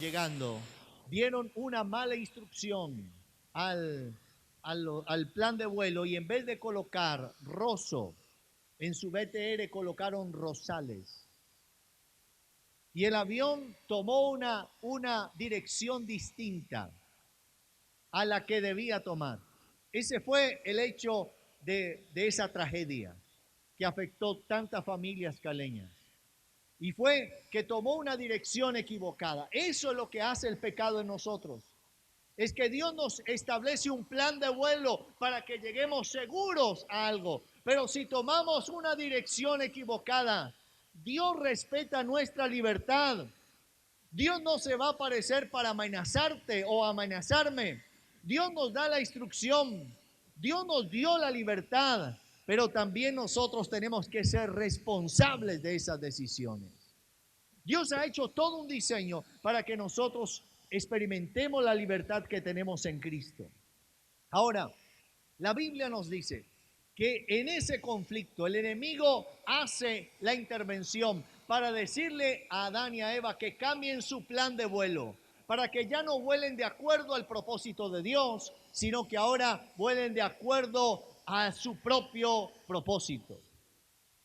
llegando, dieron una mala instrucción al plan de vuelo y en vez de colocar Rosso en su BTR colocaron Rosales. Y el avión tomó una dirección distinta a la que debía tomar. Ese fue el hecho de esa tragedia que afectó tantas familias caleñas. Y fue que tomó una dirección equivocada. Eso es lo que hace el pecado en nosotros. Es que Dios nos establece un plan de vuelo para que lleguemos seguros a algo. Pero si tomamos una dirección equivocada, Dios respeta nuestra libertad. Dios no se va a aparecer para amenazarte o amenazarme. Dios nos da la instrucción. Dios nos dio la libertad. Pero también nosotros tenemos que ser responsables de esas decisiones. Dios ha hecho todo un diseño para que nosotros experimentemos la libertad que tenemos en Cristo. Ahora, la Biblia nos dice que en ese conflicto el enemigo hace la intervención para decirle a Adán y a Eva que cambien su plan de vuelo, para que ya no vuelen de acuerdo al propósito de Dios, sino que ahora vuelen de acuerdo a su propio propósito.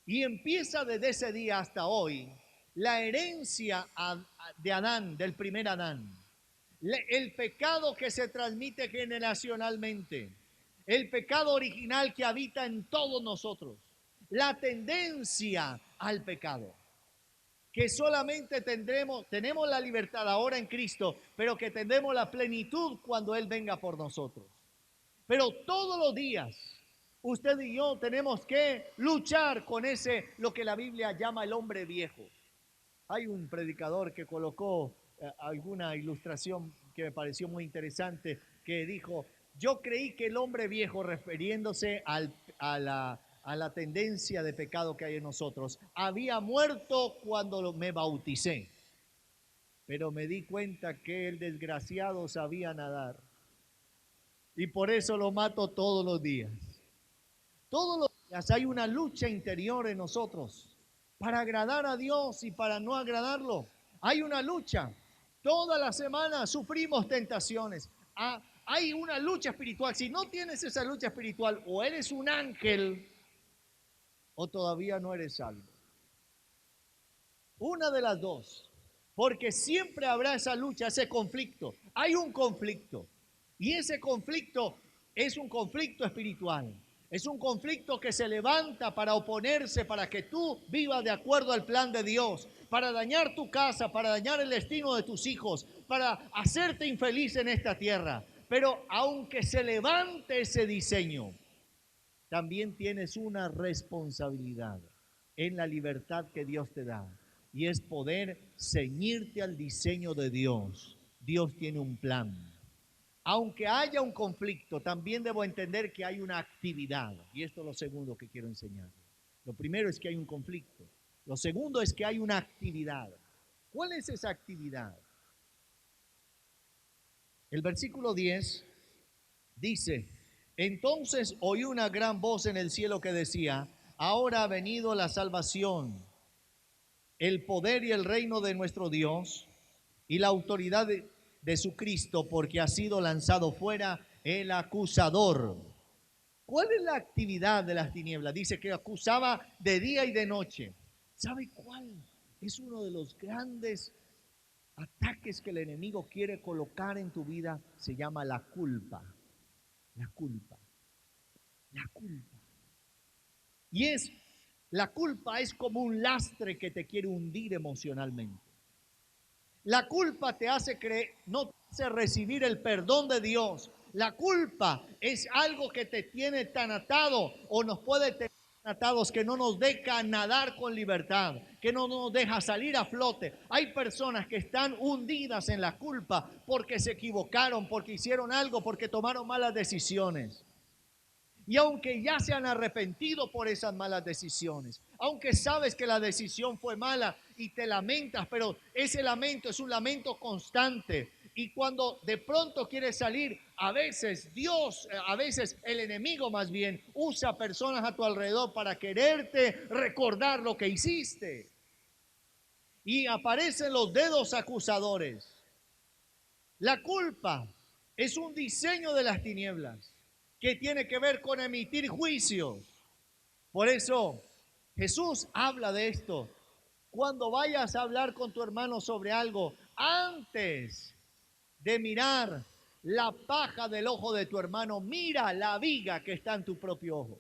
Y empieza desde ese día hasta hoy la herencia de Adán, del primer Adán, el pecado que se transmite generacionalmente, el pecado original que habita en todos nosotros, la tendencia al pecado, que solamente tenemos la libertad ahora en Cristo, pero que tendremos la plenitud cuando Él venga por nosotros. Pero todos los días, usted y yo tenemos que luchar con lo que la Biblia llama el hombre viejo. Hay un predicador que colocó alguna ilustración que me pareció muy interesante, que dijo: yo creí que el hombre viejo, refiriéndose a la tendencia de pecado que hay en nosotros, había muerto cuando me bauticé, pero me di cuenta que el desgraciado sabía nadar y por eso lo mato todos los días. Todos los días hay una lucha interior en nosotros para agradar a Dios y para no agradarlo. Hay una lucha. Toda la semana sufrimos tentaciones. Hay una lucha espiritual. Si no tienes esa lucha espiritual, o eres un ángel o todavía no eres salvo. Una de las dos. Porque siempre habrá esa lucha, ese conflicto. Hay un conflicto. Y ese conflicto es un conflicto espiritual. Es un conflicto que se levanta para oponerse, para que tú vivas de acuerdo al plan de Dios, para dañar tu casa, para dañar el destino de tus hijos, para hacerte infeliz en esta tierra. Pero aunque se levante ese diseño, también tienes una responsabilidad en la libertad que Dios te da, y es poder ceñirte al diseño de Dios. Dios tiene un plan. Aunque haya un conflicto, también debo entender que hay una actividad. Y esto es lo segundo que quiero enseñar. Lo primero es que hay un conflicto. Lo segundo es que hay una actividad. ¿Cuál es esa actividad? El versículo 10 dice: entonces oí una gran voz en el cielo que decía: ahora ha venido la salvación, el poder y el reino de nuestro Dios y la autoridad de su Cristo, porque ha sido lanzado fuera el acusador. ¿Cuál es la actividad de las tinieblas? Dice que acusaba de día y de noche. ¿Sabe cuál es uno de los grandes ataques que el enemigo quiere colocar en tu vida? Se llama la culpa. La culpa. La culpa. La culpa es como un lastre que te quiere hundir emocionalmente. La culpa te hace no te hace recibir el perdón de Dios. La culpa es algo que te tiene tan atado, o nos puede tener atados, que no nos deja nadar con libertad, que no nos deja salir a flote. Hay personas que están hundidas en la culpa porque se equivocaron, porque hicieron algo, porque tomaron malas decisiones. Y aunque ya se han arrepentido por esas malas decisiones, aunque sabes que la decisión fue mala y te lamentas, pero ese lamento es un lamento constante. Y cuando de pronto quieres salir, a veces el enemigo más bien, usa personas a tu alrededor para quererte recordar lo que hiciste. Y aparecen los dedos acusadores. La culpa es un diseño de las tinieblas que tiene que ver con emitir juicios. Por eso Jesús habla de esto. Cuando vayas a hablar con tu hermano sobre algo, antes de mirar la paja del ojo de tu hermano, mira la viga que está en tu propio ojo.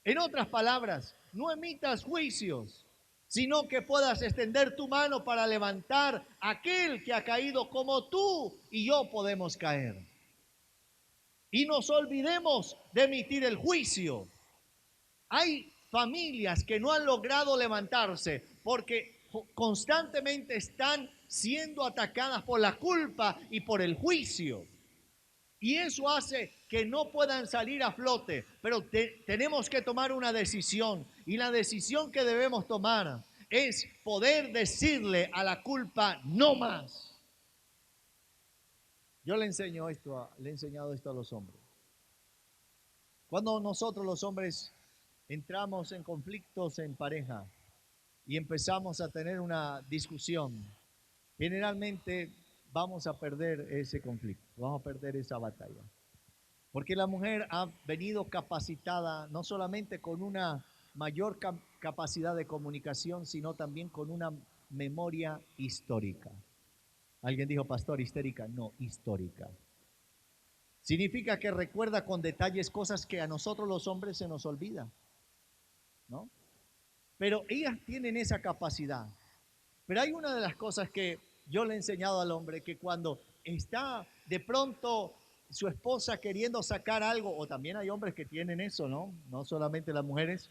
En otras palabras, no emitas juicios, sino que puedas extender tu mano para levantar a aquel que ha caído como tú y yo podemos caer. Y nos olvidemos de emitir el juicio. Hay familias que no han logrado levantarse porque constantemente están siendo atacadas por la culpa y por el juicio. Y eso hace que no puedan salir a flote. Pero tenemos que tomar una decisión. Y la decisión que debemos tomar es poder decirle a la culpa no más. Yo le he enseñado esto a los hombres. Cuando nosotros los hombres entramos en conflictos en pareja y empezamos a tener una discusión, generalmente vamos a perder ese conflicto, vamos a perder esa batalla. Porque la mujer ha venido capacitada no solamente con una mayor capacidad de comunicación, sino también con una memoria histórica. Alguien dijo, pastor, histérica. No, histórica. Significa que recuerda con detalles cosas que a nosotros los hombres se nos olvida, ¿no? Pero ellas tienen esa capacidad. Pero hay una de las cosas que yo le he enseñado al hombre, que cuando está de pronto su esposa queriendo sacar algo, o también hay hombres que tienen eso, ¿no? No solamente las mujeres,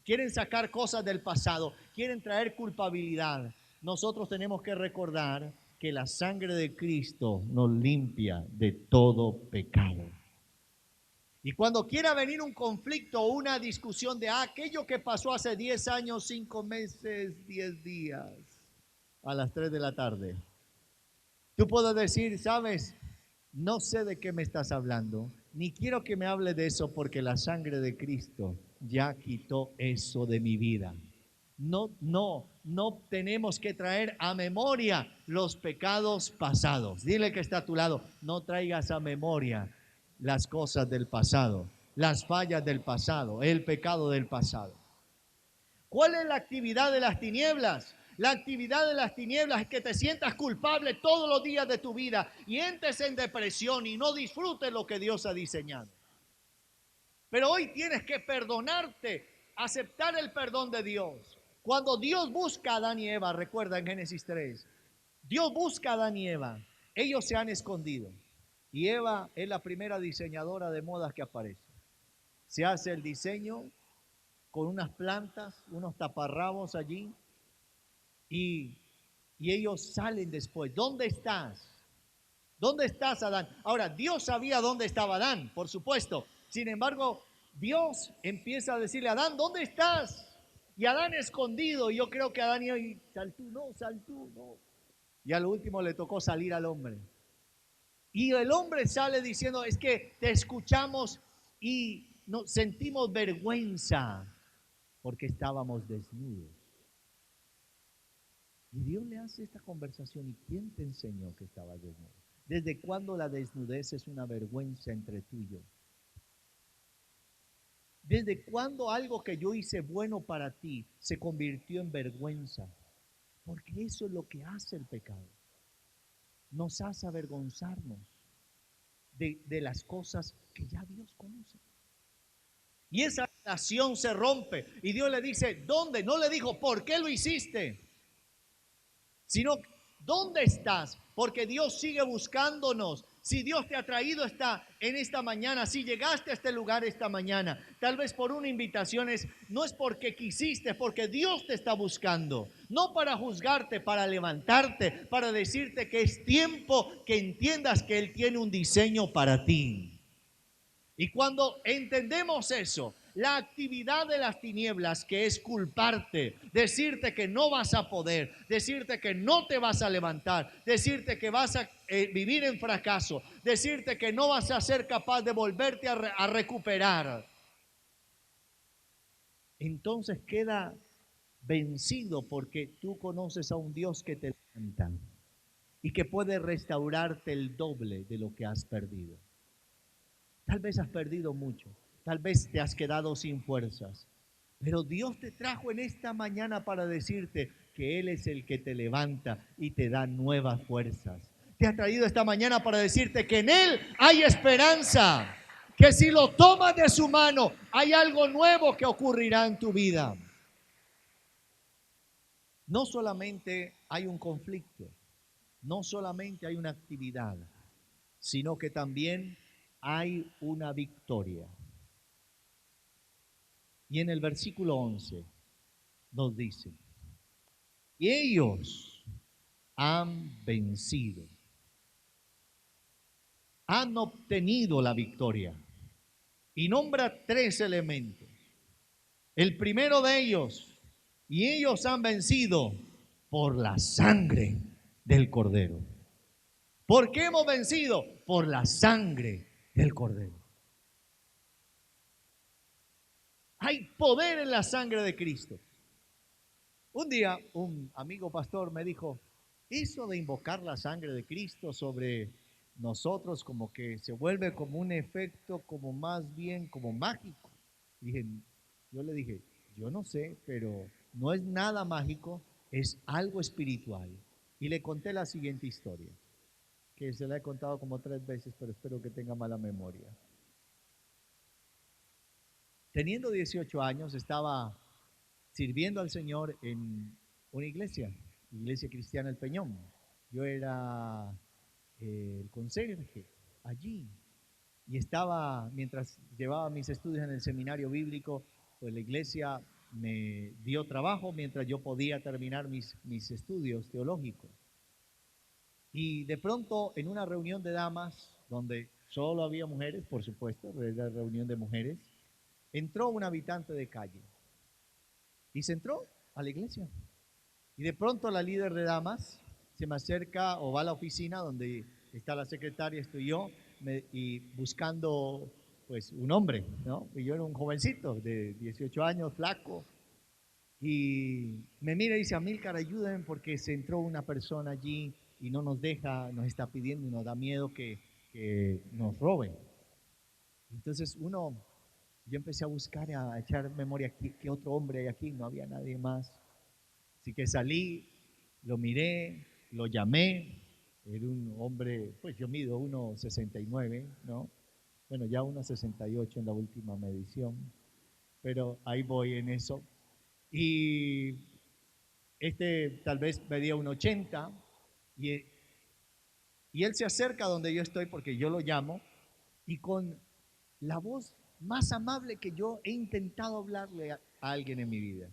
quieren sacar cosas del pasado, quieren traer culpabilidad. Nosotros tenemos que recordar que la sangre de Cristo nos limpia de todo pecado. Y cuando quiera venir un conflicto o una discusión de aquello que pasó hace 10 años, 5 meses, 10 días, a las 3 de la tarde, tú puedes decir, sabes, no sé de qué me estás hablando, ni quiero que me hable de eso porque la sangre de Cristo ya quitó eso de mi vida. No tenemos que traer a memoria los pecados pasados. Dile que está a tu lado, no traigas a memoria las cosas del pasado, las fallas del pasado, el pecado del pasado. ¿Cuál es la actividad de las tinieblas? La actividad de las tinieblas es que te sientas culpable todos los días de tu vida y entres en depresión y no disfrutes lo que Dios ha diseñado. Pero hoy tienes que perdonarte, aceptar el perdón de Dios. Cuando Dios busca a Adán y Eva, recuerda en Génesis 3, Dios busca a Adán y Eva, ellos se han escondido. Y Eva es la primera diseñadora de modas que aparece. Se hace el diseño con unas plantas, unos taparrabos allí, y ellos salen después. ¿Dónde estás? ¿Dónde estás, Adán? Ahora, Dios sabía dónde estaba Adán, por supuesto. Sin embargo, Dios empieza a decirle, Adán, ¿dónde estás? Y Adán escondido, y yo creo que Adán iba, sal tú, no. Y al último le tocó salir al hombre. Y el hombre sale diciendo, es que te escuchamos y nos sentimos vergüenza porque estábamos desnudos. Y Dios le hace esta conversación, ¿y quién te enseñó que estabas desnudo? ¿Desde cuándo la desnudez es una vergüenza entre tú y yo? ¿Desde cuándo algo que yo hice bueno para ti se convirtió en vergüenza? Porque eso es lo que hace el pecado. Nos hace avergonzarnos de las cosas que ya Dios conoce. Y esa relación se rompe. Y Dios le dice, ¿dónde? No le dijo, ¿por qué lo hiciste? Sino, ¿dónde estás? Porque Dios sigue buscándonos. Si Dios te ha traído en esta mañana, si llegaste a este lugar esta mañana, tal vez por una invitación, no es porque quisiste, es porque Dios te está buscando. No para juzgarte, para levantarte, para decirte que es tiempo que entiendas que Él tiene un diseño para ti. Y cuando entendemos eso, la actividad de las tinieblas, que es culparte, decirte que no vas a poder, decirte que no te vas a levantar, decirte que vas a vivir en fracaso, decirte que no vas a ser capaz de volverte a recuperar, entonces queda vencido porque tú conoces a un Dios que te levanta. y que puede restaurarte el doble de lo que has perdido. Tal vez has perdido mucho, tal vez te has quedado sin fuerzas, pero Dios te trajo en esta mañana para decirte que Él es el que te levanta y te da nuevas fuerzas. Te ha traído esta mañana para decirte que en Él hay esperanza, que si lo tomas de su mano, hay algo nuevo que ocurrirá en tu vida. No solamente hay un conflicto, no solamente hay una actividad, sino que también hay una victoria. Y en el versículo 11 nos dice, y ellos han vencido, han obtenido la victoria. Y nombra 3 elementos. El primero de ellos, y ellos han vencido por la sangre del Cordero. ¿Por qué hemos vencido? Por la sangre del Cordero. Hay poder en la sangre de Cristo. Un día un amigo pastor me dijo, eso de invocar la sangre de Cristo sobre nosotros como que se vuelve como un efecto como más bien como mágico. Yo le dije, yo no sé, pero no es nada mágico, es algo espiritual. Y le conté la siguiente historia, que se la he contado como 3 veces, pero espero que tenga mala memoria. Teniendo 18 años, estaba sirviendo al Señor en una iglesia cristiana El Peñón. Yo era el conserje allí y estaba, mientras llevaba mis estudios en el seminario bíblico, pues la iglesia me dio trabajo mientras yo podía terminar mis estudios teológicos. Y de pronto en una reunión de damas, donde solo había mujeres, por supuesto, era reunión de mujeres, entró un habitante de calle y se entró a la iglesia. Y de pronto la líder de damas se me acerca o va a la oficina donde está la secretaria, estoy yo, y buscando pues un hombre, ¿no? Y yo era un jovencito de 18 años, flaco, y me mira y dice, Amílcar, ayúdenme porque se entró una persona allí y no nos deja, nos está pidiendo y nos da miedo que nos roben. Entonces yo empecé a buscar, a echar memoria, ¿qué otro hombre hay aquí? No había nadie más. Así que salí, lo miré, lo llamé. Era un hombre, pues yo mido 1,69, ¿no? Bueno, ya 1,68 en la última medición, pero ahí voy en eso. Y tal vez medía 1,80 y él se acerca donde yo estoy porque yo lo llamo y con la voz más amable que yo he intentado hablarle a alguien en mi vida.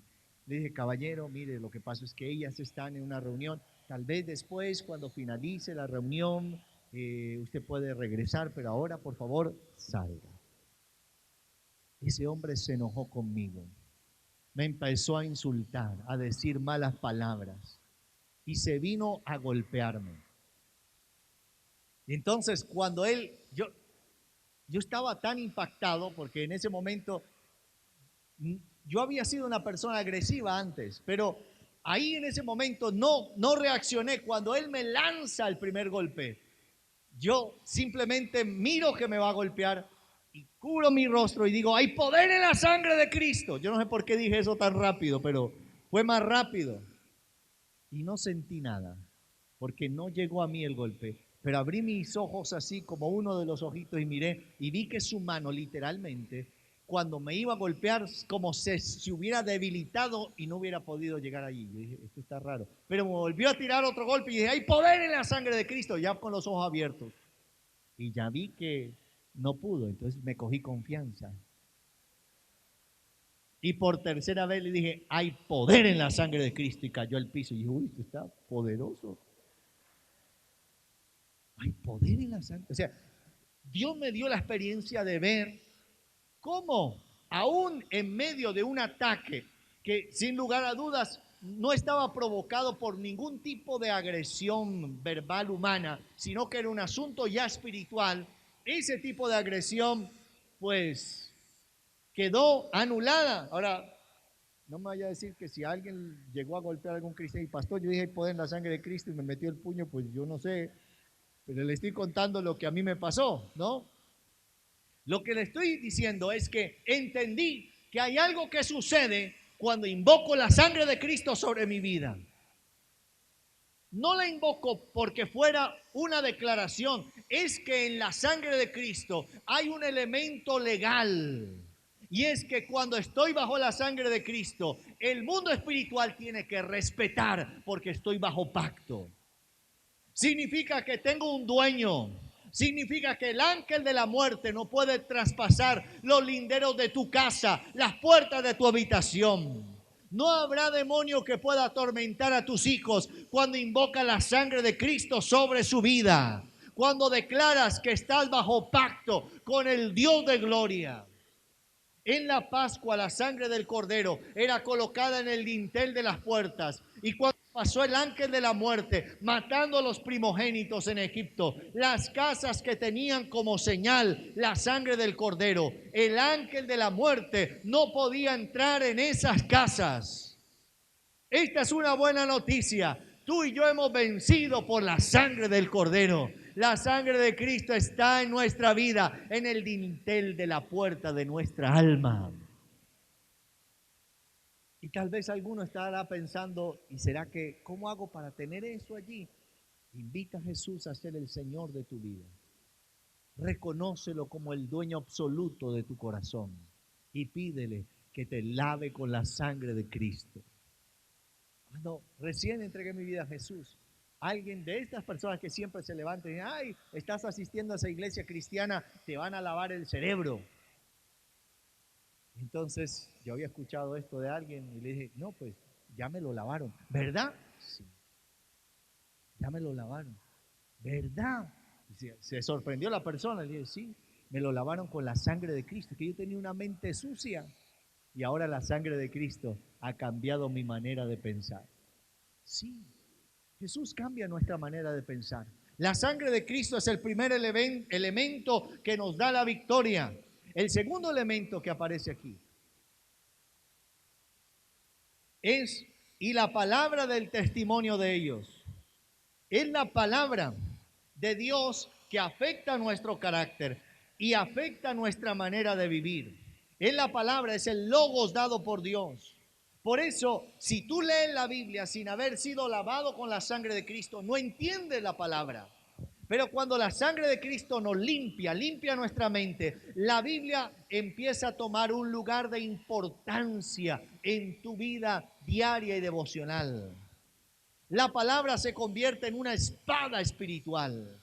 Le dije, caballero, mire, lo que pasa es que ellas están en una reunión. Tal vez después, cuando finalice la reunión, usted puede regresar, pero ahora, por favor, salga. Ese hombre se enojó conmigo. Me empezó a insultar, a decir malas palabras y se vino a golpearme. Y entonces, cuando yo estaba tan impactado porque en ese momento yo había sido una persona agresiva antes, pero ahí en ese momento no reaccioné. Cuando él me lanza el primer golpe, yo simplemente miro que me va a golpear y cubro mi rostro y digo, hay poder en la sangre de Cristo. Yo no sé por qué dije eso tan rápido, pero fue más rápido. Y no sentí nada, porque no llegó a mí el golpe. Pero abrí mis ojos así como uno de los ojitos y miré y vi que su mano literalmente, cuando me iba a golpear, como se hubiera debilitado y no hubiera podido llegar allí. Yo dije, esto está raro. Pero me volvió a tirar otro golpe y dije, hay poder en la sangre de Cristo, ya con los ojos abiertos. Y ya vi que no pudo, entonces me cogí confianza. Y por tercera vez le dije, hay poder en la sangre de Cristo. Y cayó al piso y dije, uy, esto está poderoso. Hay poder en la sangre. O sea, Dios me dio la experiencia de ver cómo, aún en medio de un ataque que sin lugar a dudas no estaba provocado por ningún tipo de agresión verbal humana, sino que era un asunto ya espiritual, ese tipo de agresión pues quedó anulada. Ahora, No me vaya a decir que si alguien llegó a golpear a algún cristiano y pastor, yo dije, poder en la sangre de Cristo y me metió el puño, pues yo no sé, pero le estoy contando lo que a mí me pasó, ¿no? Lo que le estoy diciendo es que entendí que hay algo que sucede cuando invoco la sangre de Cristo sobre mi vida. No la invoco porque fuera una declaración, es que en la sangre de Cristo hay un elemento legal. Y es que cuando estoy bajo la sangre de Cristo, el mundo espiritual tiene que respetar porque estoy bajo pacto. Significa que tengo un dueño. Significa que el ángel de la muerte no puede traspasar los linderos de tu casa, las puertas de tu habitación. No habrá demonio que pueda atormentar a tus hijos cuando invoca la sangre de Cristo sobre su vida. Cuando declaras que estás bajo pacto con el Dios de gloria. En la Pascua la sangre del cordero era colocada en el dintel de las puertas. Y cuando pasó el ángel de la muerte matando a los primogénitos en Egipto, las casas que tenían como señal la sangre del cordero, el ángel de la muerte no podía entrar en esas casas. Esta es una buena noticia. Tú y yo hemos vencido por la sangre del cordero. La sangre de Cristo está en nuestra vida, en el dintel de la puerta de nuestra alma. Y tal vez alguno estará pensando, ¿y será que cómo hago para tener eso allí? Invita a Jesús a ser el Señor de tu vida. Reconócelo como el dueño absoluto de tu corazón y pídele que te lave con la sangre de Cristo. Cuando recién entregué mi vida a Jesús, alguien de estas personas que siempre se levantan y dicen, ay, estás asistiendo a esa iglesia cristiana, te van a lavar el cerebro. Entonces yo había escuchado esto de alguien y le dije, no, pues ya me lo lavaron, ¿verdad? Sí, ya me lo lavaron, ¿verdad? Se sorprendió la persona, le dije, sí, me lo lavaron con la sangre de Cristo, que yo tenía una mente sucia y ahora la sangre de Cristo ha cambiado mi manera de pensar. Sí, Jesús cambia nuestra manera de pensar. La sangre de Cristo es el primer elemento que nos da la victoria. El segundo elemento que aparece aquí es, y la palabra del testimonio de ellos. Es la palabra de Dios que afecta nuestro carácter y afecta nuestra manera de vivir. Es la palabra, es el logos dado por Dios. Por eso, si tú lees la Biblia sin haber sido lavado con la sangre de Cristo, no entiendes la palabra. Pero cuando la sangre de Cristo nos limpia, limpia nuestra mente, la Biblia empieza a tomar un lugar de importancia en tu vida diaria y devocional. La palabra se convierte en una espada espiritual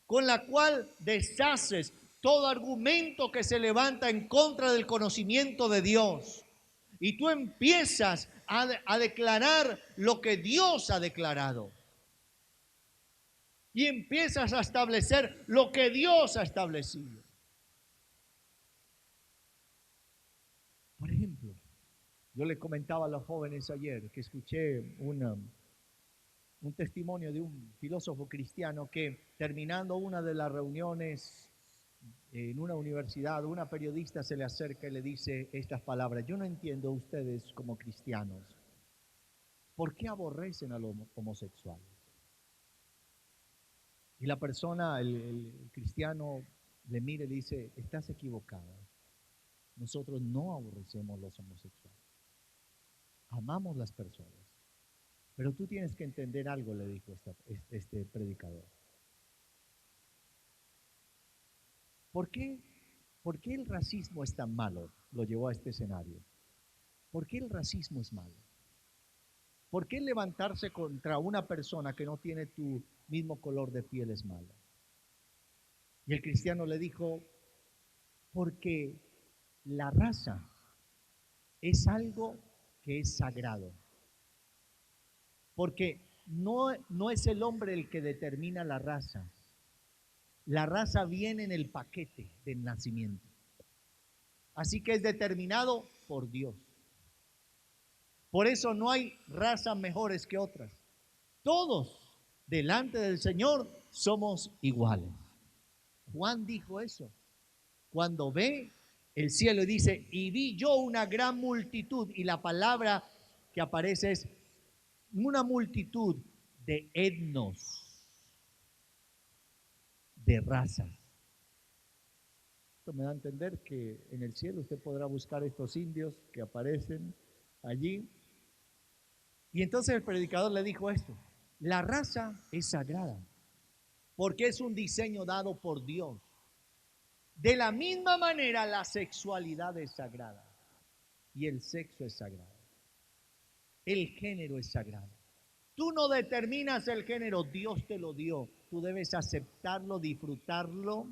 con la cual deshaces todo argumento que se levanta en contra del conocimiento de Dios. Y tú empiezas a declarar lo que Dios ha declarado. Y empiezas a establecer lo que Dios ha establecido. Por ejemplo, yo le comentaba a los jóvenes ayer que escuché un testimonio de un filósofo cristiano que terminando una de las reuniones en una universidad, una periodista se le acerca y le dice estas palabras: yo no entiendo ustedes como cristianos, ¿por qué aborrecen a los homosexuales? Y la persona, el cristiano, le mira y le dice, estás equivocada. Nosotros no aborrecemos los homosexuales. Amamos las personas. Pero tú tienes que entender algo, le dijo este predicador. ¿Por qué el racismo es tan malo? Lo llevó a este escenario. ¿Por qué el racismo es malo? ¿Por qué levantarse contra una persona que no tiene tu mismo color de piel es malo? Y el cristiano le dijo, porque la raza es algo que es sagrado. Porque no es el hombre el que determina la raza. La raza viene en el paquete del nacimiento. Así que es determinado por Dios. Por eso no hay razas mejores que otras. Todos delante del Señor somos iguales. Juan dijo eso. Cuando ve el cielo y dice, y vi yo una gran multitud, y la palabra que aparece es una multitud de etnos, de razas. Esto me da a entender que en el cielo usted podrá buscar estos indios que aparecen allí. Y entonces el predicador le dijo esto: la raza es sagrada porque es un diseño dado por Dios. De la misma manera la sexualidad es sagrada y el sexo es sagrado. El género es sagrado. Tú no determinas el género, Dios te lo dio. Tú debes aceptarlo, disfrutarlo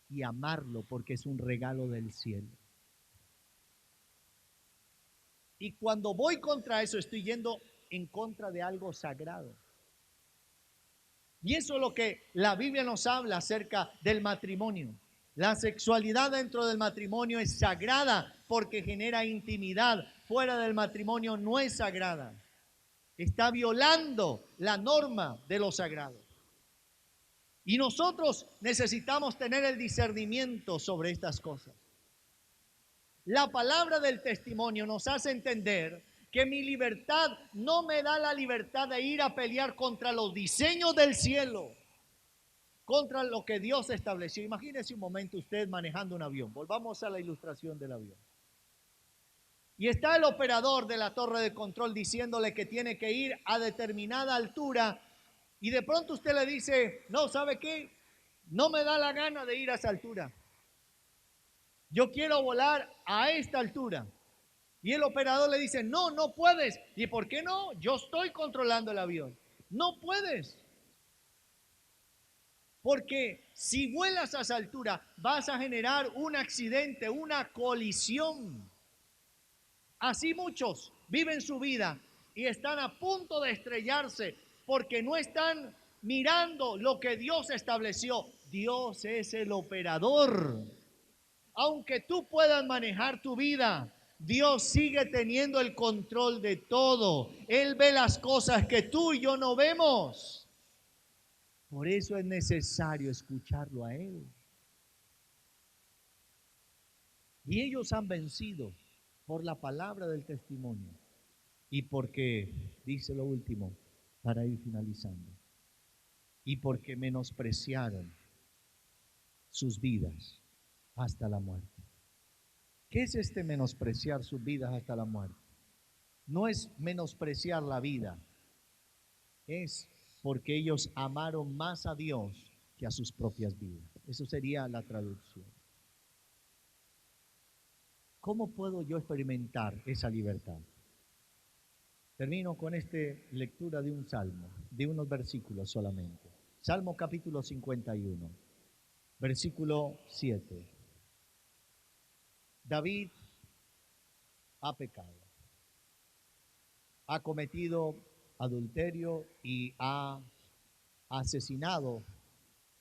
y amarlo porque es un regalo del cielo. Y cuando voy contra eso, estoy yendo en contra de algo sagrado. Y eso es lo que la Biblia nos habla acerca del matrimonio. La sexualidad dentro del matrimonio es sagrada porque genera intimidad. Fuera del matrimonio no es sagrada. Está violando la norma de lo sagrado. Y nosotros necesitamos tener el discernimiento sobre estas cosas. La palabra del testimonio nos hace entender que mi libertad no me da la libertad de ir a pelear contra los diseños del cielo, contra lo que Dios estableció. Imagínese un momento usted manejando un avión. Volvamos a la ilustración del avión. Y está el operador de la torre de control diciéndole que tiene que ir a determinada altura, y de pronto usted le dice, no, ¿sabe qué? No me da la gana de ir a esa altura. Yo quiero volar a esta altura. Y el operador le dice, no, no puedes. ¿Y por qué no? Yo estoy controlando el avión. No puedes. Porque si vuelas a esa altura, vas a generar un accidente, una colisión. Así muchos viven su vida y están a punto de estrellarse porque no están mirando lo que Dios estableció. Dios es el operador. Aunque tú puedas manejar tu vida, Dios sigue teniendo el control de todo. Él ve las cosas que tú y yo no vemos. Por eso es necesario escucharlo a Él. Y ellos han vencido por la palabra del testimonio y porque, dice lo último, para ir finalizando, y porque menospreciaron sus vidas hasta la muerte. ¿Qué es este menospreciar sus vidas hasta la muerte? No es menospreciar la vida, es porque ellos amaron más a Dios que a sus propias vidas. Eso sería la traducción. ¿Cómo puedo yo experimentar esa libertad? Termino con esta lectura de un salmo, de unos versículos solamente. Salmo capítulo 51, versículo 7. David ha pecado, ha cometido adulterio y ha asesinado.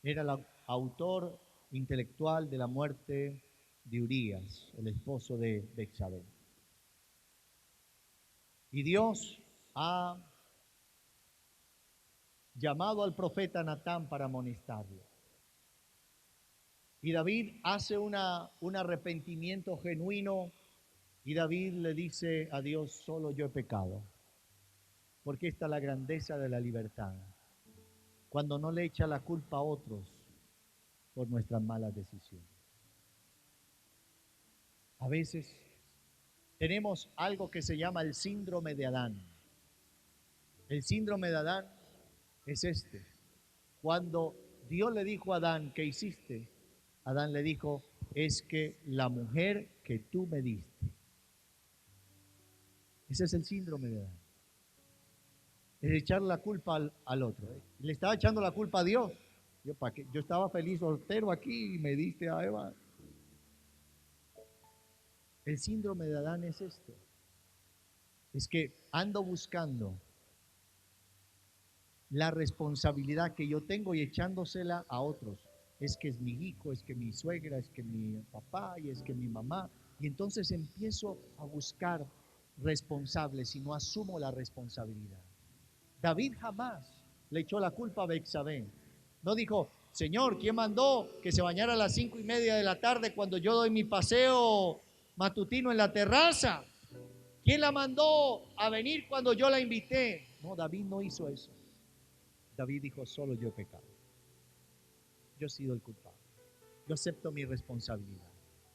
Era el autor intelectual de la muerte de Urías, el esposo de Betsabé. Y Dios ha llamado al profeta Natán para amonestarlo. Y David hace un arrepentimiento genuino y David le dice a Dios, solo yo he pecado. Porque esta es la grandeza de la libertad. Cuando no le echa la culpa a otros por nuestras malas decisiones. A veces tenemos algo que se llama el síndrome de Adán. El síndrome de Adán es este. Cuando Dios le dijo a Adán, ¿qué hiciste? Adán le dijo, es que la mujer que tú me diste. Ese es el síndrome de Adán. Es echar la culpa al otro. Le estaba echando la culpa a Dios. Yo estaba feliz soltero aquí y me diste a Eva. El síndrome de Adán es esto. Es que ando buscando la responsabilidad que yo tengo y echándosela a otros. Es que es mi hijo, es que mi suegra, es que mi papá y es que mi mamá. Y entonces empiezo a buscar responsables y no asumo la responsabilidad. David jamás le echó la culpa a Betsabé. No dijo, Señor, ¿quién mandó que se bañara a las 5:30 de la tarde cuando yo doy mi paseo matutino en la terraza? ¿Quién la mandó a venir cuando yo la invité? No, David no hizo eso. David dijo, solo yo he pecado. Yo he sido el culpable. Yo acepto mi responsabilidad.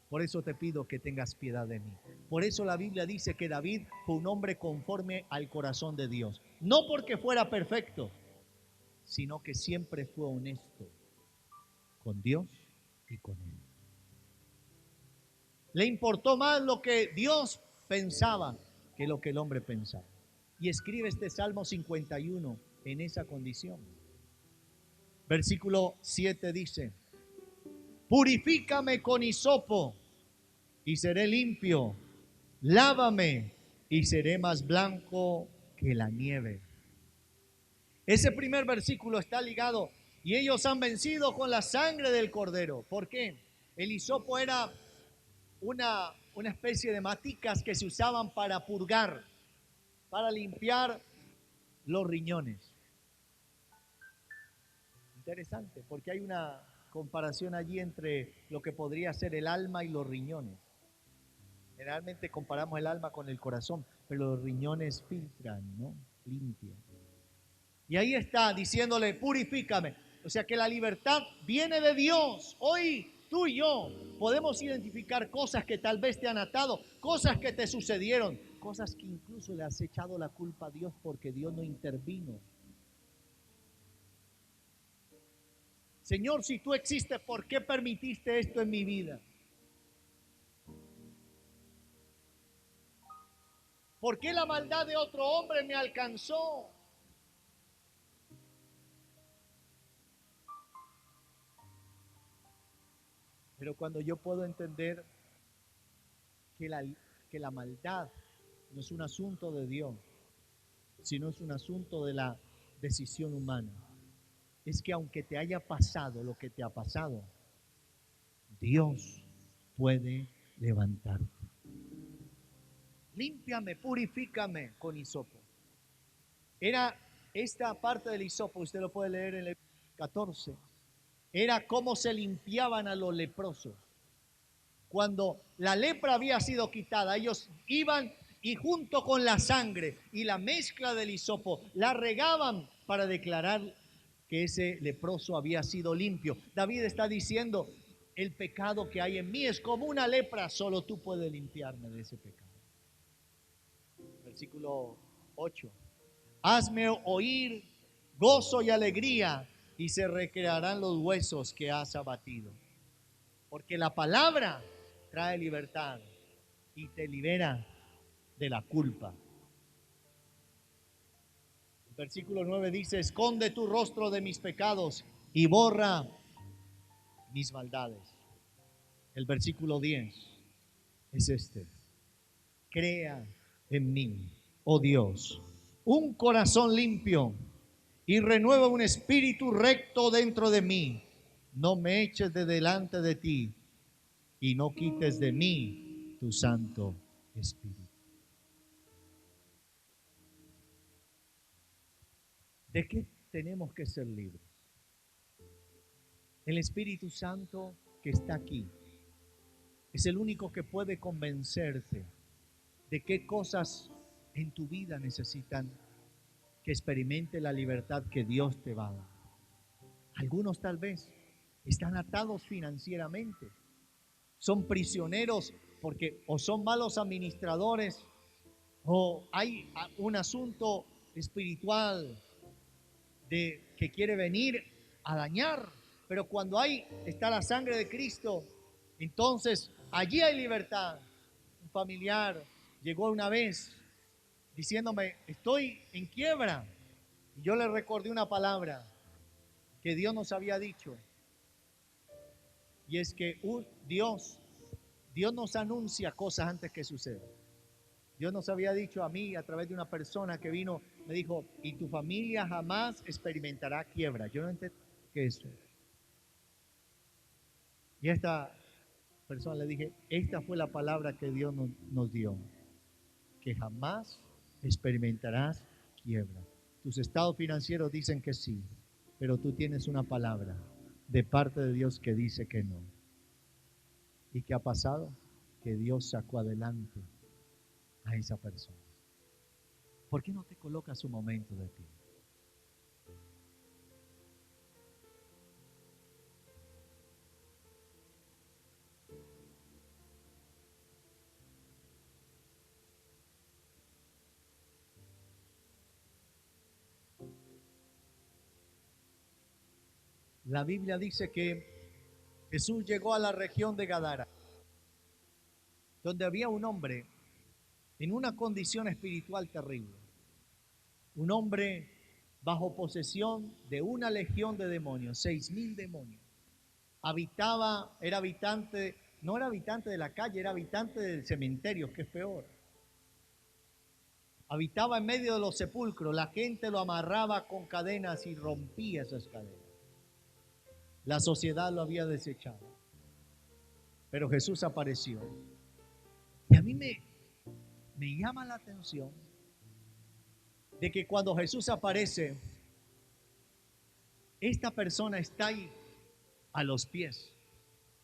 Por eso te pido que tengas piedad de mí. Por eso la Biblia dice que David fue un hombre conforme al corazón de Dios. No porque fuera perfecto, sino que siempre fue honesto con Dios y con él. Le importó más lo que Dios pensaba que lo que el hombre pensaba. Y escribe este Salmo 51 en esa condición. Versículo 7 dice, purifícame con hisopo y seré limpio, lávame y seré más blanco que la nieve. Ese primer versículo está ligado, y ellos han vencido con la sangre del cordero. ¿Por qué? El hisopo era una especie de maticas que se usaban para purgar, para limpiar los riñones. Interesante, porque hay una comparación allí entre lo que podría ser el alma y los riñones. Generalmente comparamos el alma con el corazón, pero los riñones filtran, ¿no? Limpian. Y ahí está diciéndole, purifícame. O sea que la libertad viene de Dios. Hoy tú y yo podemos identificar cosas que tal vez te han atado, cosas que te sucedieron, cosas que incluso le has echado la culpa a Dios porque Dios no intervino. Señor, si tú existes, ¿por qué permitiste esto en mi vida? ¿Por qué la maldad de otro hombre me alcanzó? Pero cuando yo puedo entender que la maldad no es un asunto de Dios, sino es un asunto de la decisión humana, es que aunque te haya pasado lo que te ha pasado, Dios puede levantarte. Límpiame, purifícame con hisopo. Era esta parte del hisopo, usted lo puede leer en el 14, era cómo se limpiaban a los leprosos. Cuando la lepra había sido quitada, ellos iban y junto con la sangre y la mezcla del hisopo la regaban para declarar que ese leproso había sido limpio. David está diciendo, el pecado que hay en mí es como una lepra, solo tú puedes limpiarme de ese pecado. Versículo 8. Hazme oír gozo y alegría y se recrearán los huesos que has abatido. Porque la palabra trae libertad y te libera de la culpa. El versículo 9 dice, esconde tu rostro de mis pecados y borra mis maldades. El versículo 10 es este. Crea en mí, oh Dios, un corazón limpio y renueva un espíritu recto dentro de mí. No me eches de delante de ti y no quites de mí tu Santo Espíritu. ¿De qué tenemos que ser libres? El Espíritu Santo que está aquí es el único que puede convencerte de qué cosas en tu vida necesitan que experimente la libertad que Dios te va a dar. Algunos tal vez están atados financieramente, son prisioneros porque o son malos administradores o hay un asunto espiritual de que quiere venir a dañar, pero cuando está la sangre de Cristo, entonces allí hay libertad. Un familiar llegó una vez diciéndome, estoy en quiebra, y yo le recordé una palabra que Dios nos había dicho, y es que Dios nos anuncia cosas antes que sucedan. Dios nos había dicho a mí a través de una persona que vino, me dijo, y tu familia jamás experimentará quiebra. Yo no entendí qué es eso. Y a esta persona le dije, esta fue la palabra que Dios nos dio, que jamás experimentarás quiebra. Tus estados financieros dicen que sí, pero tú tienes una palabra de parte de Dios que dice que no. ¿Y qué ha pasado? Que Dios sacó adelante a esa persona. ¿Por qué no te colocas un momento de pie? La Biblia dice que Jesús llegó a la región de Gadara, donde había un hombre en una condición espiritual terrible. Un hombre bajo posesión de una legión de demonios, 6.000 demonios. Era habitante, no era habitante de la calle, era habitante del cementerio, que es peor. Habitaba en medio de los sepulcros, la gente lo amarraba con cadenas y rompía esas cadenas. La sociedad lo había desechado. Pero Jesús apareció. Y a mí me llama la atención de que cuando Jesús aparece, esta persona está ahí a los pies.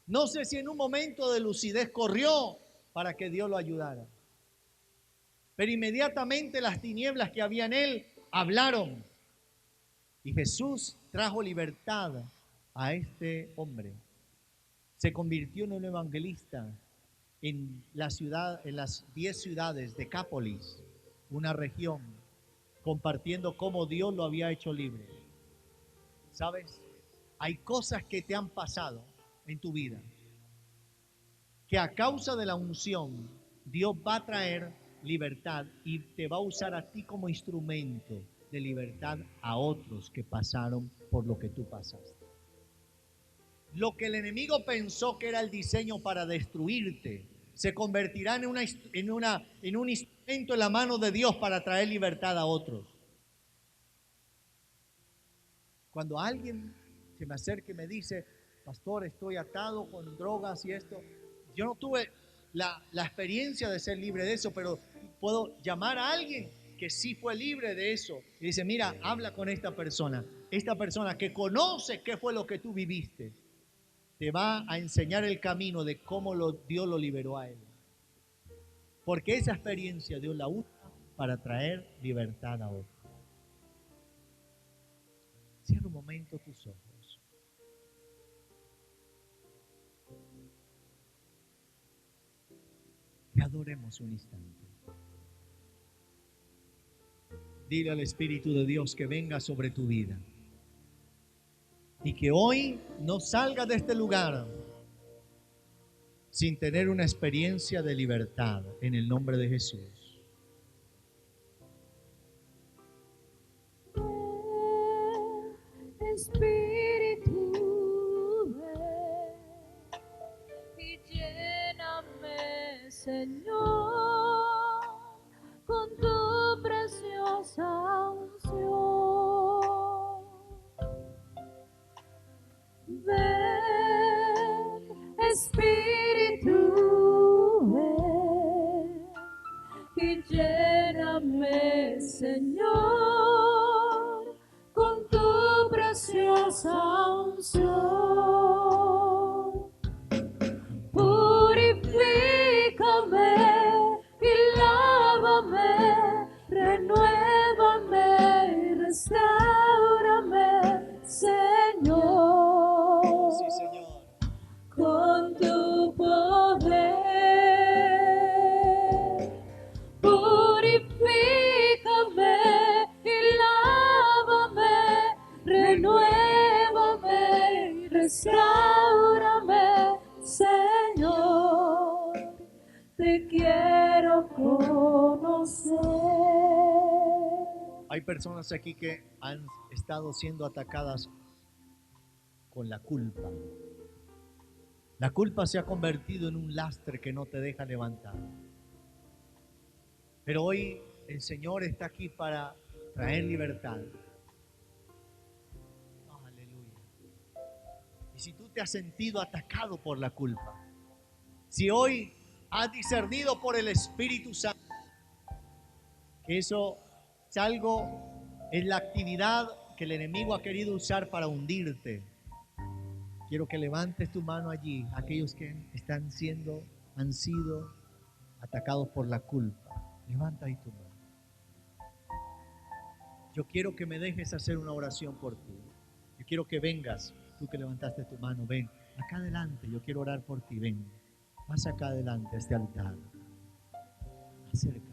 No sé si en un momento de lucidez corrió para que Dios lo ayudara. Pero inmediatamente las tinieblas que había en él hablaron. Y Jesús trajo libertad a este hombre. Se convirtió en un evangelista en la ciudad, en las 10 ciudades de Decápolis, una región, compartiendo cómo Dios lo había hecho libre. ¿Sabes? Hay cosas que te han pasado en tu vida que a causa de la unción Dios va a traer libertad y te va a usar a ti como instrumento de libertad a otros que pasaron por lo que tú pasaste. Lo que el enemigo pensó que era el diseño para destruirte se convertirá en un instrumento en la mano de Dios para traer libertad a otros. Cuando alguien se me acerca y me dice, pastor, estoy atado con drogas y esto, yo no tuve la experiencia de ser libre de eso, pero puedo llamar a alguien que sí fue libre de eso y dice, mira, habla con esta persona que conoce qué fue lo que tú viviste, te va a enseñar el camino de cómo Dios lo liberó a él. Porque esa experiencia Dios la usa para traer libertad a otros. Cierra un momento tus ojos. Y adoremos un instante. Dile al Espíritu de Dios que venga sobre tu vida. Y que hoy no salga de este lugar sin tener una experiencia de libertad en el nombre de Jesús. Espíritu, ven y lléname, Señor, con tu preciosa unción. Ven, Espíritu, ven y lléname, Señor, con tu preciosa unción. Purifícame y lávame, renuévame y restáurame, Señor. Sí, Señor. Con tu poder. Purifícame y lávame, renuévame y restáurame, Señor. Te quiero conocer. Hay personas aquí que han estado siendo atacadas con la culpa. La culpa se ha convertido en un lastre que no te deja levantar. Pero hoy el Señor está aquí para traer libertad. Oh, aleluya. Y si tú te has sentido atacado por la culpa, si hoy has discernido por el Espíritu Santo que eso es algo, es la actividad que el enemigo ha querido usar para hundirte, Quiero que levantes tu mano allí, aquellos que han sido atacados por la culpa. Levanta ahí tu mano. Yo quiero que me dejes hacer una oración por ti. Yo quiero que vengas, tú que levantaste tu mano, ven acá adelante, yo quiero orar por ti, ven. Pasa acá adelante a este altar. Acércate.